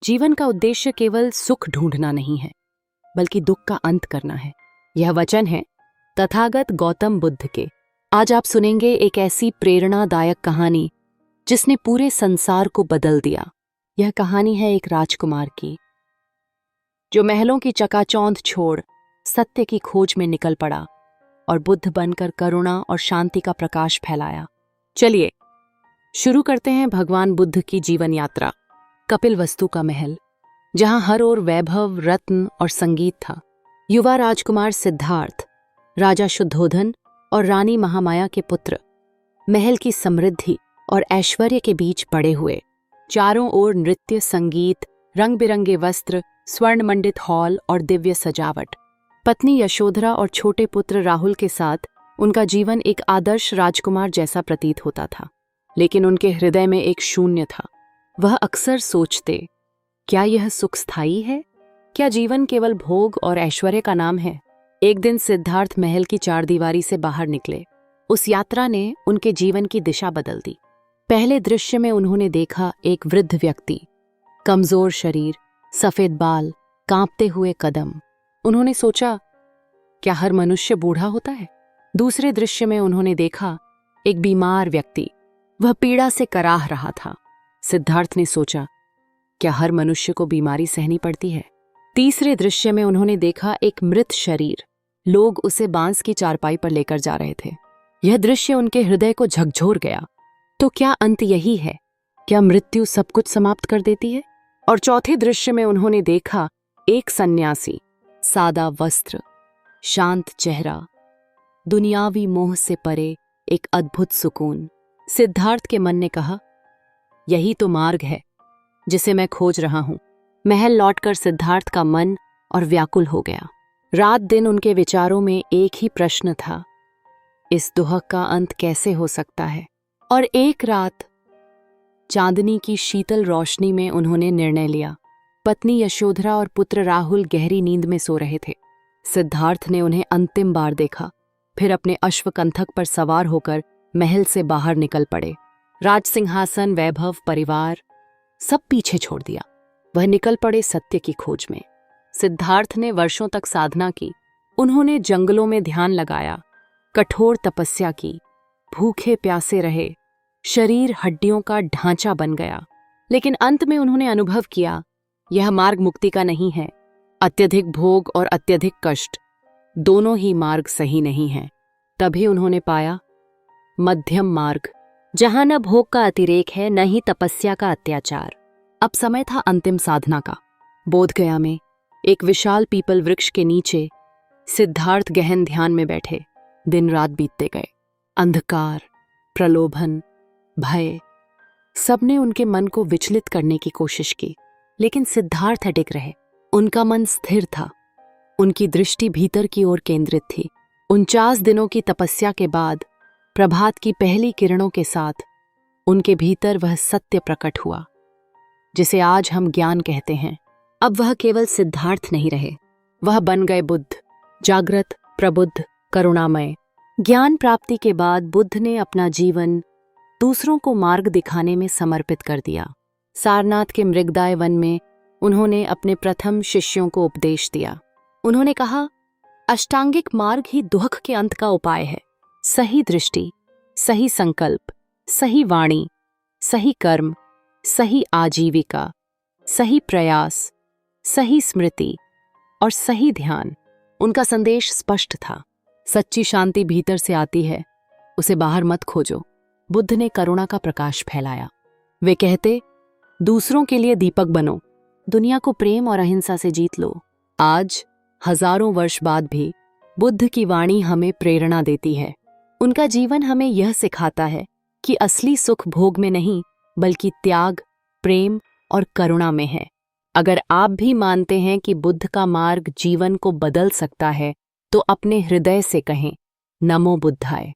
जीवन का उद्देश्य केवल सुख ढूंढना नहीं है, बल्कि दुख का अंत करना है। यह वचन है तथागत गौतम बुद्ध के। आज आप सुनेंगे एक ऐसी प्रेरणादायक कहानी जिसने पूरे संसार को बदल दिया। यह कहानी है एक राजकुमार की, जो महलों की चकाचौंध छोड़ सत्य की खोज में निकल पड़ा और बुद्ध बनकर करुणा और शांति का प्रकाश फैलाया। चलिए शुरू करते हैं भगवान बुद्ध की जीवन यात्रा। कपिलवस्तु का महल, जहां हर ओर वैभव, रत्न और संगीत था। युवा राजकुमार सिद्धार्थ, राजा शुद्धोधन और रानी महामाया के पुत्र, महल की समृद्धि और ऐश्वर्य के बीच बड़े हुए। चारों ओर नृत्य, संगीत, रंग बिरंगे वस्त्र, स्वर्ण मंडित हॉल और दिव्य सजावट। पत्नी यशोधरा और छोटे पुत्र राहुल के साथ उनका जीवन एक आदर्श राजकुमार जैसा प्रतीत होता था। लेकिन उनके हृदय में एक शून्य था। वह अक्सर सोचते, क्या यह सुख स्थायी है? क्या जीवन केवल भोग और ऐश्वर्य का नाम है? एक दिन सिद्धार्थ महल की चारदीवारी से बाहर निकले। उस यात्रा ने उनके जीवन की दिशा बदल दी। पहले दृश्य में उन्होंने देखा एक वृद्ध व्यक्ति, कमजोर शरीर, सफेद बाल, कांपते हुए कदम। उन्होंने सोचा, क्या हर मनुष्य बूढ़ा होता है? दूसरे दृश्य में उन्होंने देखा एक बीमार व्यक्ति, वह पीड़ा से कराह रहा था। सिद्धार्थ ने सोचा, क्या हर मनुष्य को बीमारी सहनी पड़ती है? तीसरे दृश्य में उन्होंने देखा एक मृत शरीर, लोग उसे बांस की चारपाई पर लेकर जा रहे थे। यह दृश्य उनके हृदय को झकझोर गया। तो क्या अंत यही है? क्या मृत्यु सब कुछ समाप्त कर देती है? और चौथे दृश्य में उन्होंने देखा एक सन्यासी, सादा वस्त्र, शांत चेहरा, दुनियावी मोह से परे एक अद्भुत सुकून। सिद्धार्थ के मन ने कहा, यही तो मार्ग है जिसे मैं खोज रहा हूं। महल लौटकर सिद्धार्थ का मन और व्याकुल हो गया। रात दिन उनके विचारों में एक ही प्रश्न था, इस दुहक का अंत कैसे हो सकता है? और एक रात चांदनी की शीतल रोशनी में उन्होंने निर्णय लिया। पत्नी यशोधरा और पुत्र राहुल गहरी नींद में सो रहे थे। सिद्धार्थ ने उन्हें अंतिम बार देखा, फिर अपने अश्वकंथक पर सवार होकर महल से बाहर निकल पड़े। राज सिंहासन, वैभव, परिवार सब पीछे छोड़ दिया। वह निकल पड़े सत्य की खोज में। सिद्धार्थ ने वर्षों तक साधना की। उन्होंने जंगलों में ध्यान लगाया, कठोर तपस्या की, भूखे प्यासे रहे, शरीर हड्डियों का ढांचा बन गया। लेकिन अंत में उन्होंने अनुभव किया, यह मार्ग मुक्ति का नहीं है। अत्यधिक भोग और अत्यधिक कष्ट, दोनों ही मार्ग सही नहीं हैं। तभी उन्होंने पाया मध्यम मार्ग, जहां न भोग का अतिरेक है, न ही तपस्या का अत्याचार। अब समय था अंतिम साधना का। बोधगया में एक विशाल पीपल वृक्ष के नीचे सिद्धार्थ गहन ध्यान में बैठे। दिन रात बीतते गए। अंधकार, प्रलोभन, भय, सबने उनके मन को विचलित करने की कोशिश की, लेकिन सिद्धार्थ अडिग रहे। उनका मन स्थिर था, उनकी दृष्टि भीतर की ओर केंद्रित थी। 49 दिनों की तपस्या के बाद प्रभात की पहली किरणों के साथ उनके भीतर वह सत्य प्रकट हुआ, जिसे आज हम ज्ञान कहते हैं। अब वह केवल सिद्धार्थ नहीं रहे, वह बन गए बुद्ध, जागृत, प्रबुद्ध, करुणामय। ज्ञान प्राप्ति के बाद बुद्ध ने अपना जीवन दूसरों को मार्ग दिखाने में समर्पित कर दिया। सारनाथ के मृगदाय वन में उन्होंने अपने प्रथम शिष्यों को उपदेश दिया। उन्होंने कहा, अष्टांगिक मार्ग ही दुख के अंत का उपाय है। सही दृष्टि, सही संकल्प, सही वाणी, सही कर्म, सही आजीविका, सही प्रयास, सही स्मृति और सही ध्यान। उनका संदेश स्पष्ट था, सच्ची शांति भीतर से आती है, उसे बाहर मत खोजो। बुद्ध ने करुणा का प्रकाश फैलाया। वे कहते, दूसरों के लिए दीपक बनो, दुनिया को प्रेम और अहिंसा से जीत लो। आज हजारों वर्ष बाद भी बुद्ध की वाणी हमें प्रेरणा देती है। उनका जीवन हमें यह सिखाता है कि असली सुख भोग में नहीं, बल्कि त्याग, प्रेम और करुणा में है। अगर आप भी मानते हैं कि बुद्ध का मार्ग जीवन को बदल सकता है, तो अपने हृदय से कहें, नमो बुद्धाय।